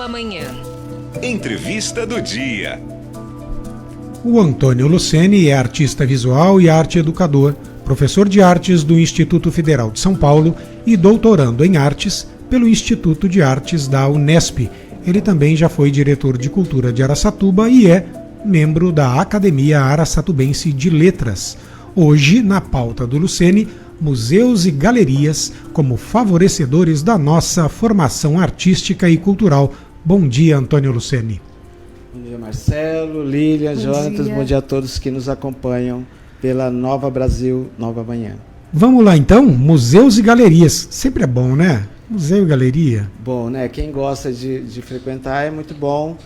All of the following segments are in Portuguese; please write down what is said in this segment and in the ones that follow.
Nova Manhã. Entrevista do dia. O Antônio Luceni é artista visual e arte educador, professor de artes do Instituto Federal de São Paulo e doutorando em artes pelo Instituto de Artes da Unesp. Ele também já foi diretor de cultura de Araçatuba e é membro da Academia Araçatubense de Letras. Hoje, na pauta do Luceni, museus e galerias como favorecedores da nossa formação artística e cultural. Bom dia, Antônio Luceni. Bom dia, Marcelo, Lilian, Jonatas, bom dia a todos que nos acompanham pela Nova Brasil, Nova Manhã. Vamos lá então, museus e galerias. Sempre é bom, né? Museu e galeria. Bom, né? Quem gosta de frequentar é muito bom.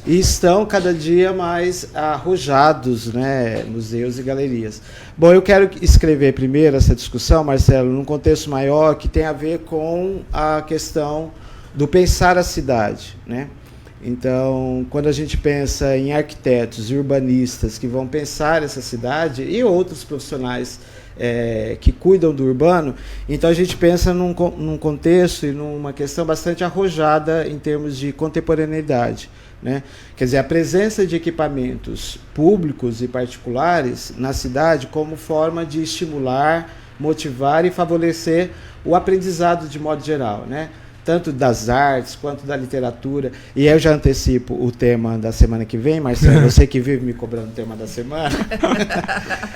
E estão cada dia mais arrojados, né? Museus e galerias. Bom, eu quero escrever primeiro essa discussão, Marcelo, num contexto maior que tem a ver com a questão do pensar a cidade, né? Então, quando a gente pensa em arquitetos e urbanistas que vão pensar essa cidade e outros profissionais que cuidam do urbano, então a gente pensa num contexto e numa questão bastante arrojada em termos de contemporaneidade, né? Quer dizer, a presença de equipamentos públicos e particulares na cidade como forma de estimular, motivar e favorecer o aprendizado de modo geral, né? Tanto das artes quanto da literatura. E eu já antecipo o tema da semana que vem, Marcelo, você que vive me cobrando o tema da semana.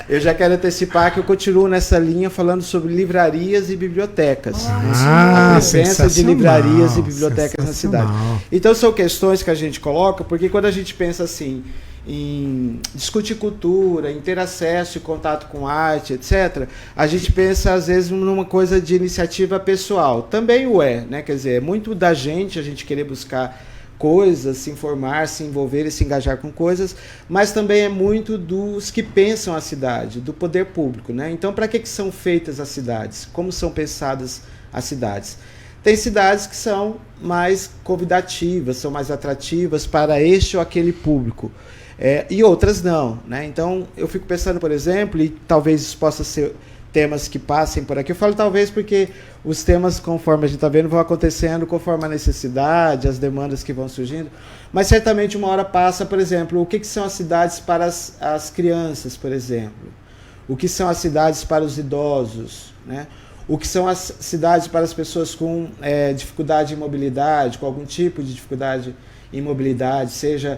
Eu já quero antecipar que eu continuo nessa linha falando sobre livrarias e bibliotecas. A presença de livrarias e bibliotecas na cidade. Então são questões que a gente coloca, porque quando a gente pensa assim, em discutir cultura, em ter acesso e contato com arte, etc., a gente pensa, às vezes, numa coisa de iniciativa pessoal. Também o é, né? Quer dizer, é muito da gente a gente querer buscar coisas, se informar, se envolver e se engajar com coisas, mas também é muito dos que pensam a cidade, do poder público, né? Então, para que são feitas as cidades? Como são pensadas as cidades? Tem cidades que são mais convidativas, são mais atrativas para este ou aquele público. E outras não, né? Então, eu fico pensando, por exemplo, e talvez isso possa ser temas que passem por aqui. Eu falo talvez porque os temas, conforme a gente está vendo, vão acontecendo conforme a necessidade, as demandas que vão surgindo. Mas certamente uma hora passa, por exemplo, o que são as cidades para as crianças, por exemplo? O que são as cidades para os idosos, né? O que são as cidades para as pessoas com dificuldade em mobilidade, com algum tipo de dificuldade em mobilidade, seja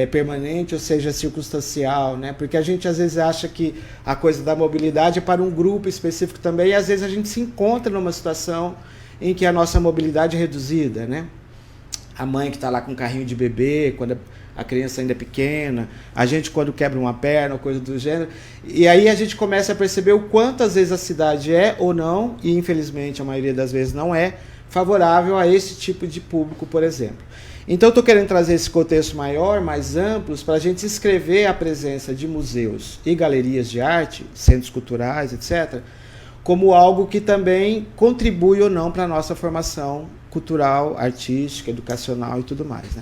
permanente ou seja circunstancial, né? Porque a gente às vezes acha que a coisa da mobilidade é para um grupo específico também, e às vezes a gente se encontra numa situação em que a nossa mobilidade é reduzida, né? A mãe que está lá com um carrinho de bebê, quando a criança ainda é pequena, a gente quando quebra uma perna ou coisa do gênero, e aí a gente começa a perceber o quanto às vezes a cidade é ou não, e infelizmente a maioria das vezes não é, favorável a esse tipo de público, por exemplo. Então, eu estou querendo trazer esse contexto maior, mais amplo, para a gente escrever a presença de museus e galerias de arte, centros culturais, etc., como algo que também contribui ou não para a nossa formação cultural, artística, educacional e tudo mais, né?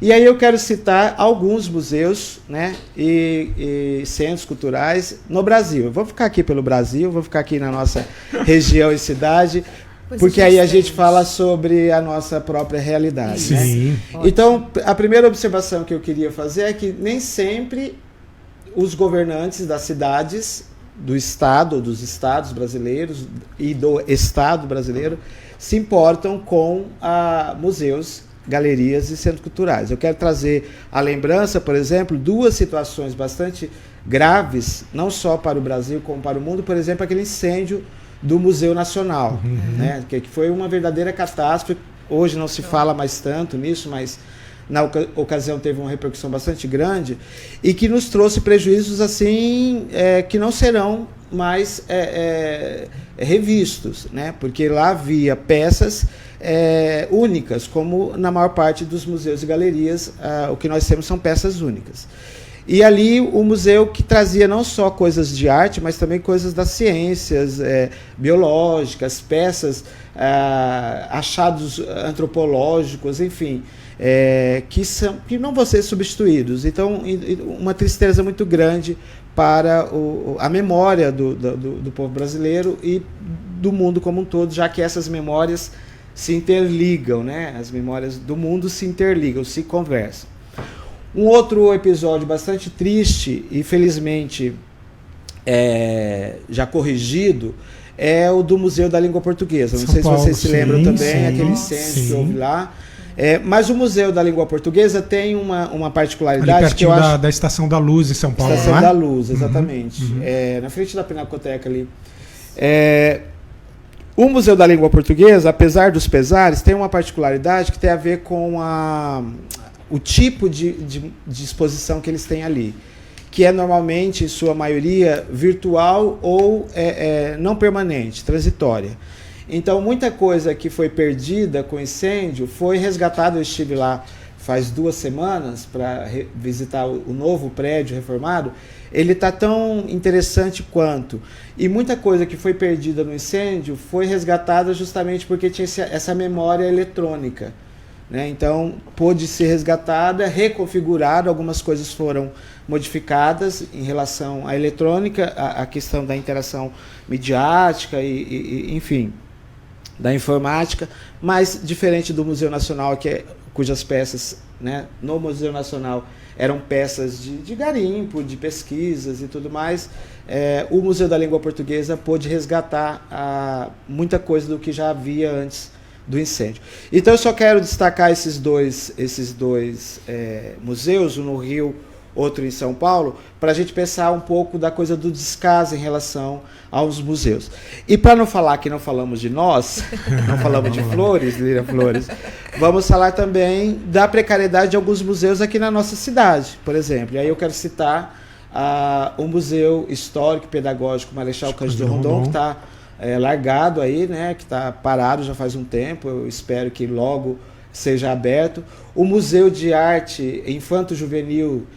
E aí eu quero citar alguns museus, né, e centros culturais no Brasil. Eu vou ficar aqui pelo Brasil, vou ficar aqui na nossa região e cidade, porque aí a gente fala sobre a nossa própria realidade. Sim. Né? Então, a primeira observação que eu queria fazer é que nem sempre os governantes das cidades, do Estado, dos Estados brasileiros e do Estado brasileiro se importam com museus, galerias e centros culturais. Eu quero trazer à lembrança, por exemplo, duas situações bastante graves, não só para o Brasil como para o mundo, por exemplo, aquele incêndio do Museu Nacional, né? Que foi uma verdadeira catástrofe. Hoje não se fala mais tanto nisso, mas na ocasião teve uma repercussão bastante grande e que nos trouxe prejuízos assim que não serão mais revistos, né? Porque lá havia peças únicas, como na maior parte dos museus e galerias, o que nós temos são peças únicas. E ali o museu que trazia não só coisas de arte, mas também coisas das ciências biológicas, peças, achados antropológicos, enfim, que não vão ser substituídos. Então, uma tristeza muito grande para a memória do povo brasileiro e do mundo como um todo, já que essas memórias se interligam, né? As memórias do mundo se interligam, se conversam. Um outro episódio bastante triste e felizmente já corrigido é o do Museu da Língua Portuguesa. Não sei se vocês se lembram também, aquele incêndio que houve lá. Mas o Museu da Língua Portuguesa tem uma particularidade que eu acho... da Estação da Luz em São Paulo, Estação da Luz, exatamente. Na frente da Pinacoteca ali. O Museu da Língua Portuguesa, apesar dos pesares, tem uma particularidade que tem a ver com o tipo de exposição que eles têm ali, que é normalmente, em sua maioria, virtual ou não permanente, transitória. Então, muita coisa que foi perdida com incêndio foi resgatada. Eu estive lá faz 2 semanas para visitar o novo prédio reformado. Ele está tão interessante quanto. E muita coisa que foi perdida no incêndio foi resgatada justamente porque tinha essa memória eletrônica, né? Então, pôde ser resgatada, reconfigurada, algumas coisas foram modificadas em relação à eletrônica, a questão da interação midiática enfim, da informática, mas diferente do Museu Nacional, cujas peças, né, no Museu Nacional eram peças de garimpo, de pesquisas e tudo mais, o Museu da Língua Portuguesa pôde resgatar muita coisa do que já havia antes do incêndio. Então eu só quero destacar esses dois museus, um no Rio, outro em São Paulo, para a gente pensar um pouco da coisa do descaso em relação aos museus. E para não falar que não falamos de nós, não falamos de Flores, Lira Flores, vamos falar também da precariedade de alguns museus aqui na nossa cidade, por exemplo. E aí eu quero citar o Museu Histórico e Pedagógico Marechal Cândido Rondon, que está largado aí, né, que está parado já faz um tempo. Eu espero que logo seja aberto. O Museu de Arte Infanto-Juvenil,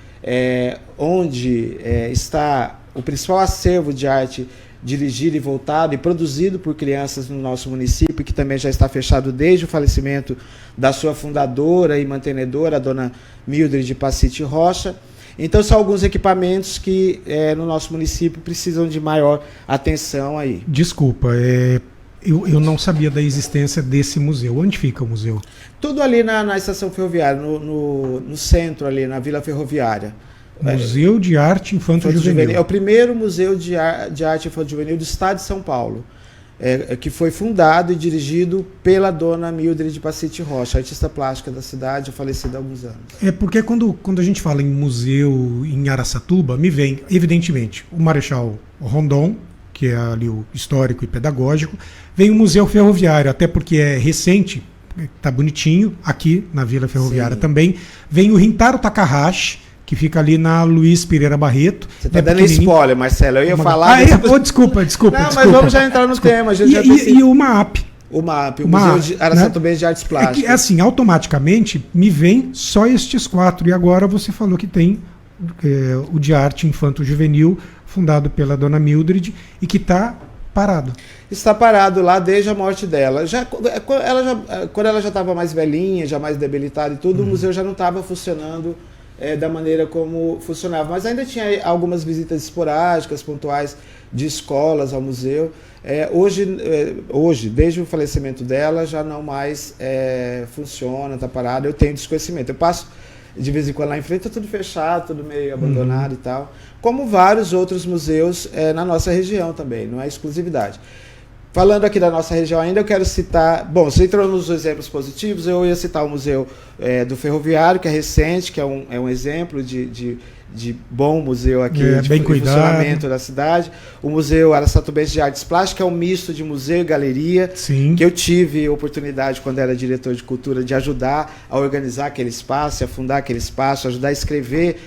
onde está o principal acervo de arte dirigido e voltado e produzido por crianças no nosso município, que também já está fechado desde o falecimento da sua fundadora e mantenedora, a dona Mildred Pacite Rocha. Então, são alguns equipamentos que no nosso município precisam de maior atenção aí. Desculpa, eu não sabia da existência desse museu. Onde fica o museu? Tudo ali na estação ferroviária, no centro ali, na Vila Ferroviária. Museu de Arte Infanto-Juvenil. É o primeiro museu de arte infanto-juvenil do estado de São Paulo, que foi fundado e dirigido pela dona Mildred Pacite Rocha, artista plástica da cidade, falecida há alguns anos. Porque quando a gente fala em museu em Araçatuba, me vem, evidentemente, o Marechal Rondon, que é ali o histórico e pedagógico, vem o Museu Ferroviário, até porque é recente, está bonitinho, aqui na Vila Ferroviária. Sim. Também. Vem o Rintaro Takahashi, que fica ali na Luiz Pereira Barreto. Você está dando spoiler, Marcelo, eu ia falar... Desculpa. Não, mas vamos já entrar no tema. E o MAAP. O MAAP, o Museu de Araçatubense, né, de Artes Plásticas. Assim, automaticamente me vem só estes 4, e agora você falou que tem o de Arte Infanto-Juvenil, fundado pela dona Mildred, e que está parado. Está parado lá desde a morte dela. Quando ela já estava mais velhinha, já mais debilitada e tudo, o museu já não estava funcionando da maneira como funcionava. Mas ainda tinha algumas visitas esporádicas, pontuais, de escolas ao museu. Hoje, desde o falecimento dela, já não mais funciona, está parado. Eu tenho desconhecimento. Eu passo de vez em quando lá em frente, está tudo fechado, tudo meio abandonado e tal. Como vários outros museus na nossa região também, não é exclusividade. Falando aqui da nossa região ainda, eu quero citar... Bom, você entrou nos exemplos positivos, eu ia citar o Museu do Ferroviário, que é recente, que é um exemplo de bom museu aqui, de funcionamento da cidade. O Museu Araçatubense de Artes Plásticas, que é um misto de museu e galeria. Sim. Que eu tive a oportunidade, quando era diretor de cultura, de ajudar a organizar aquele espaço, a fundar aquele espaço, ajudar a escrever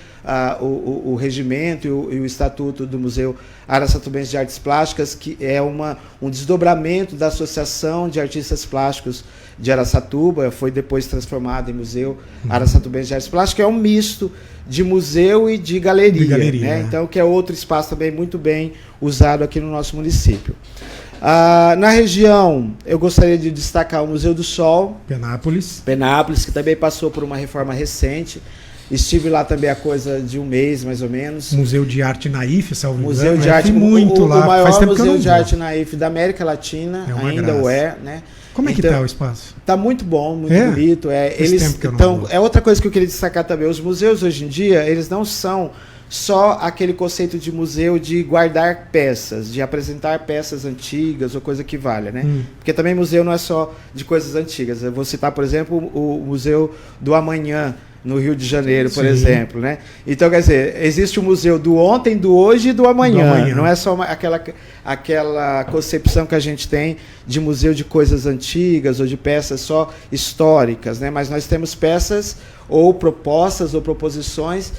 o regimento e o estatuto do Museu Araçatubense de Artes Plásticas, que é um desdobramento da Associação de Artistas Plásticos de Araçatuba, foi depois transformado em Museu Araçatubense de Artes Plásticas, é um misto de museu e de galeria, né? Então, que é outro espaço também muito bem usado aqui no nosso município. Na região, eu gostaria de destacar o Museu do Sol, Penápolis, que também passou por uma reforma recente. Estive lá também há coisa de um mês, mais ou menos. Museu de Arte Naif, salvo Museu engano, de Arte muito lá. O maior museu de arte Naif da América Latina, ainda o é, né? Como é que está o espaço? Está muito bom, muito bonito. É outra coisa que eu queria destacar também. Os museus hoje em dia, eles não são só aquele conceito de museu de guardar peças, de apresentar peças antigas ou coisa que valha, né? Porque também museu não é só de coisas antigas. Eu vou citar, por exemplo, o Museu do Amanhã, no Rio de Janeiro, por exemplo, né? Então, quer dizer, existe o museu do ontem, do hoje e do amanhã. Não é só aquela concepção que a gente tem de museu de coisas antigas ou de peças só históricas, né? Mas nós temos peças ou propostas ou proposições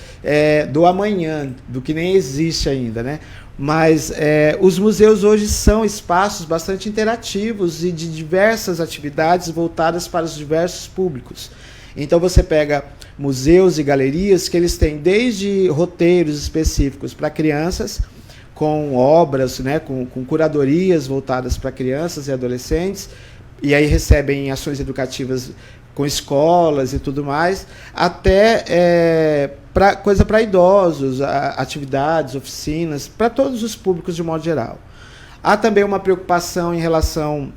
do amanhã, do que nem existe ainda, né? Mas os museus hoje são espaços bastante interativos e de diversas atividades voltadas para os diversos públicos. Então você pega museus e galerias que eles têm desde roteiros específicos para crianças, com obras, né, com curadorias voltadas para crianças e adolescentes, e aí recebem ações educativas com escolas e tudo mais, até coisa para idosos, atividades, oficinas, para todos os públicos de modo geral. Há também uma preocupação em relação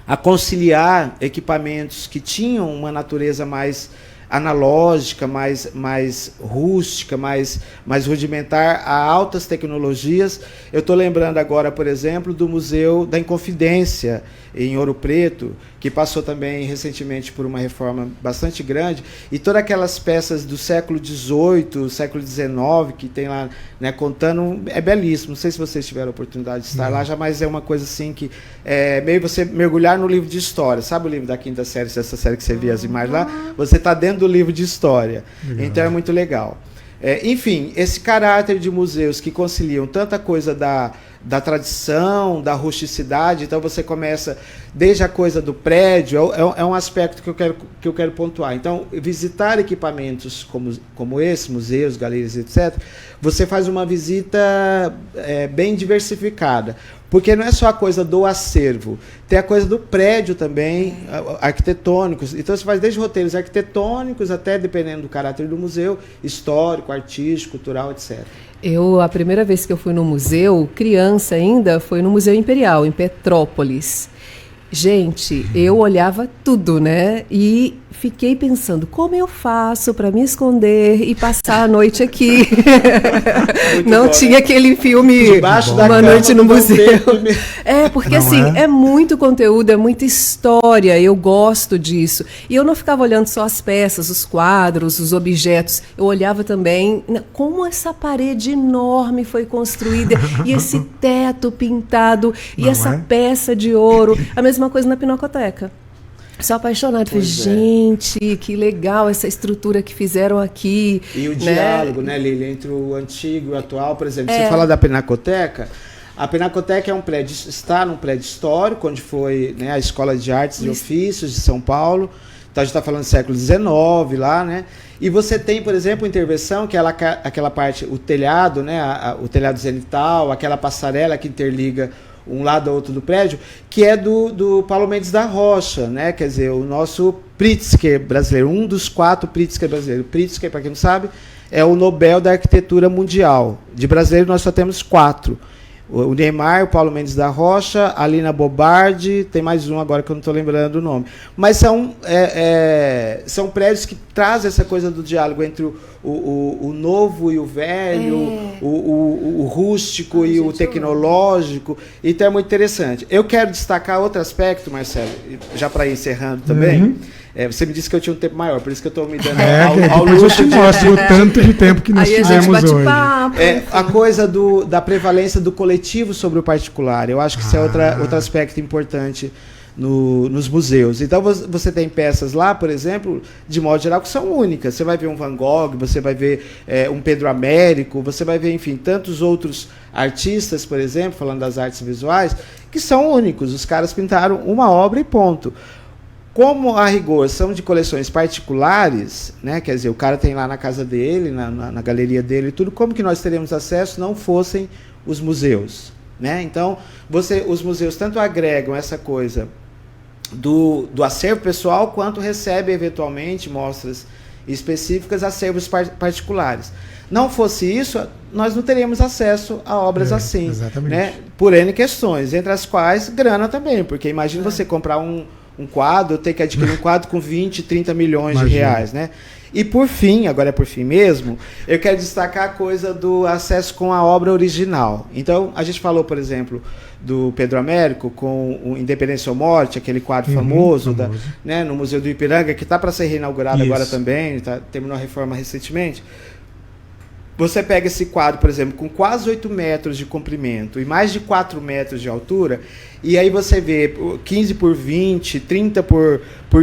a conciliar equipamentos que tinham uma natureza mais analógica, mais rústica, mais rudimentar, a altas tecnologias. Eu estou lembrando agora, por exemplo, do Museu da Inconfidência, em Ouro Preto, que passou também recentemente por uma reforma bastante grande, e todas aquelas peças do século XVIII, século XIX, que tem lá, né, contando, é belíssimo. Não sei se vocês tiveram a oportunidade de estar lá, jamais é uma coisa assim que meio você mergulhar no livro de história. Sabe o livro da quinta série, essa série que você via as imagens lá? Você está dentro do livro de história. Legal. Então é muito legal. Enfim, esse caráter de museus que conciliam tanta coisa da tradição, da rusticidade, então você começa desde a coisa do prédio, é um aspecto que eu quero pontuar. Então, visitar equipamentos como esse, museus, galerias, etc., você faz uma visita bem diversificada, porque não é só a coisa do acervo, tem a coisa do prédio também, arquitetônicos. Então você faz desde roteiros arquitetônicos até, dependendo do caráter do museu, histórico, artístico, cultural, etc. A primeira vez que eu fui no museu, criança ainda, foi no Museu Imperial, em Petrópolis. Gente, eu olhava tudo, né? E fiquei pensando, como eu faço para me esconder e passar a noite aqui? Não bom, tinha aquele filme Uma Noite no Museu. Porque é muito conteúdo, é muita história, eu gosto disso. E eu não ficava olhando só as peças, os quadros, os objetos. Eu olhava também como essa parede enorme foi construída, e esse teto pintado, e essa peça de ouro. A mesma coisa na Pinacoteca. Sou apaixonada. Falei, gente, que legal essa estrutura que fizeram aqui. E o diálogo, né, Lília, entre o antigo e o atual. Por exemplo, você fala da Pinacoteca. A Pinacoteca é um prédio, está num prédio histórico, onde foi, né, a Escola de Artes e Ofícios de São Paulo. Então a gente está falando do século XIX lá, né? E você tem, por exemplo, intervenção, que é aquela parte, o telhado, né, o telhado zenital, aquela passarela que interliga um lado ao outro do prédio, que é do Paulo Mendes da Rocha, né? Quer dizer, o nosso Pritzker brasileiro, um dos 4 Pritzker brasileiros. Pritzker, para quem não sabe, é o Nobel da Arquitetura Mundial. De brasileiro nós só temos 4. O Neymar, o Paulo Mendes da Rocha, a Lina Bobardi, tem mais um agora que eu não estou lembrando o nome. Mas são prédios que trazem essa coisa do diálogo entre o novo e o velho, o rústico e o tecnológico. Então é muito interessante. Eu quero destacar outro aspecto, Marcelo, já para ir encerrando também. Você me disse que eu tinha um tempo maior, por isso que eu estou me dando ao luxo de mostrar o tanto de tempo que nós tivemos hoje. A coisa da prevalência do coletivo sobre o particular. Eu acho que isso é outro aspecto importante nos museus. Então você tem peças lá, por exemplo, de modo geral, que são únicas. Você vai ver um Van Gogh, você vai ver um Pedro Américo, você vai ver, enfim, tantos outros artistas, por exemplo, falando das artes visuais, que são únicos. Os caras pintaram uma obra e ponto. Como, a rigor, são de coleções particulares, né? Quer dizer, o cara tem lá na casa dele, na galeria dele e tudo, como que nós teríamos acesso não fossem os museus, né? Então, os museus tanto agregam essa coisa do acervo pessoal, quanto recebem, eventualmente, mostras específicas, acervos particulares. Não fosse isso, nós não teríamos acesso a obras assim. Exatamente. Né? Por N questões, entre as quais grana também, porque imagina você comprar um quadro, ter que adquirir um quadro com 20, 30 milhões de reais, né? E por fim, agora é por fim mesmo, eu quero destacar a coisa do acesso com a obra original. Então, a gente falou, por exemplo, do Pedro Américo com o Independência ou Morte, aquele quadro famoso. Né, no Museu do Ipiranga, que está para ser reinaugurado agora também, terminou a reforma recentemente. Você pega esse quadro, por exemplo, com quase 8 metros de comprimento e mais de 4 metros de altura, e aí você vê 15 por 20, 30 por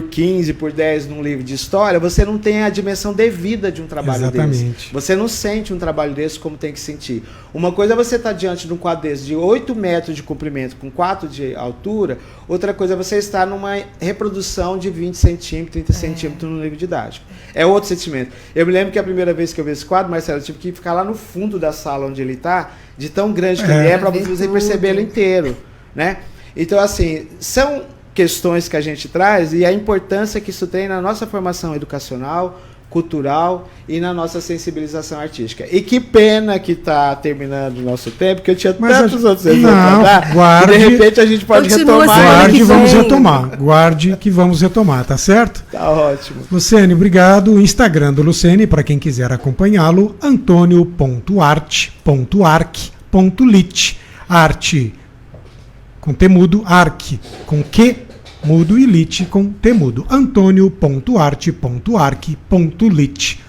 15, por 10 num livro de história, você não tem a dimensão devida de um trabalho desse. Você não sente um trabalho desse como tem que sentir. Uma coisa é você estar diante de um quadro desse de 8 metros de comprimento com 4 de altura, outra coisa é você estar numa reprodução de 20 centímetros, 30 centímetros no livro didático. É outro sentimento. Eu me lembro que a primeira vez que eu vi esse quadro, Marcelo, eu tive que ficar lá no fundo da sala onde ele está, de tão grande que ele é, para você perceber ele inteiro. Né? Então, assim, são questões que a gente traz e a importância que isso tem na nossa formação educacional, cultural e na nossa sensibilização artística. E que pena que está terminando o nosso tempo, que eu tinha tantos outros exemplos para dar, guarde, e de repente a gente pode retomar. Guarde, vamos retomar. Guarde que vamos retomar, tá certo? Tá ótimo. Luciene, obrigado. O Instagram do Luciene, para quem quiser acompanhá-lo, antonio.art.arc.lit. Arte com T mudo, arc com Q mudo e lit com T mudo. antonio.art.arc.lit.